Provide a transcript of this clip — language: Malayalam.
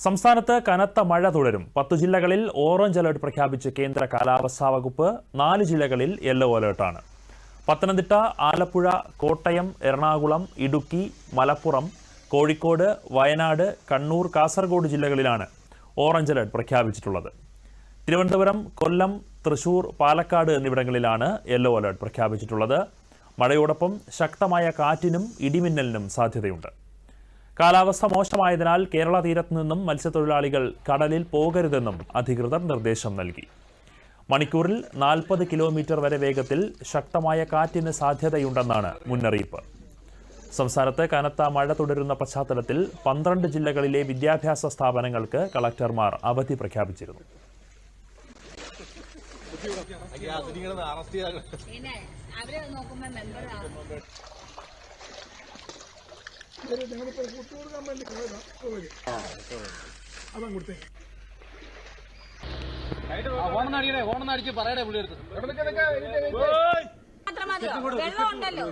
സംസ്ഥാനത്ത് കനത്ത മഴ തുടരും. 10 ജില്ലകളിൽ ഓറഞ്ച് അലർട്ട് പ്രഖ്യാപിച്ച് കേന്ദ്ര കാലാവസ്ഥാ വകുപ്പ്. 4 ജില്ലകളിൽ യെല്ലോ അലർട്ടാണ്. പത്തനംതിട്ട, ആലപ്പുഴ, കോട്ടയം, എറണാകുളം, ഇടുക്കി, മലപ്പുറം, കോഴിക്കോട്, വയനാട്, കണ്ണൂർ, കാസർഗോഡ് ജില്ലകളിലാണ് ഓറഞ്ച് അലർട്ട് പ്രഖ്യാപിച്ചിട്ടുള്ളത്. തിരുവനന്തപുരം, കൊല്ലം, തൃശൂർ, പാലക്കാട് എന്നിവിടങ്ങളിലാണ് യെല്ലോ അലർട്ട് പ്രഖ്യാപിച്ചിട്ടുള്ളത്. മഴയോടൊപ്പം ശക്തമായ കാറ്റിനും ഇടിമിന്നലിനും സാധ്യതയുണ്ട്. കാലാവസ്ഥ മോശമായതിനാൽ കേരള തീരത്ത് നിന്നും മത്സ്യത്തൊഴിലാളികൾ കടലിൽ പോകരുതെന്നും അധികൃതർ നിർദ്ദേശം നൽകി. മണിക്കൂറിൽ 40 കിലോമീറ്റർ വരെ വേഗത്തിൽ ശക്തമായ കാറ്റിന് സാധ്യതയുണ്ടെന്നാണ് മുന്നറിയിപ്പ്. സംസ്ഥാനത്ത് കനത്ത മഴ തുടരുന്ന പശ്ചാത്തലത്തിൽ 12 ജില്ലകളിലെ വിദ്യാഭ്യാസ സ്ഥാപനങ്ങൾക്ക് കളക്ടർമാർ അവധി പ്രഖ്യാപിച്ചിരുന്നു. വെള്ളം ഉണ്ടല്ലോ.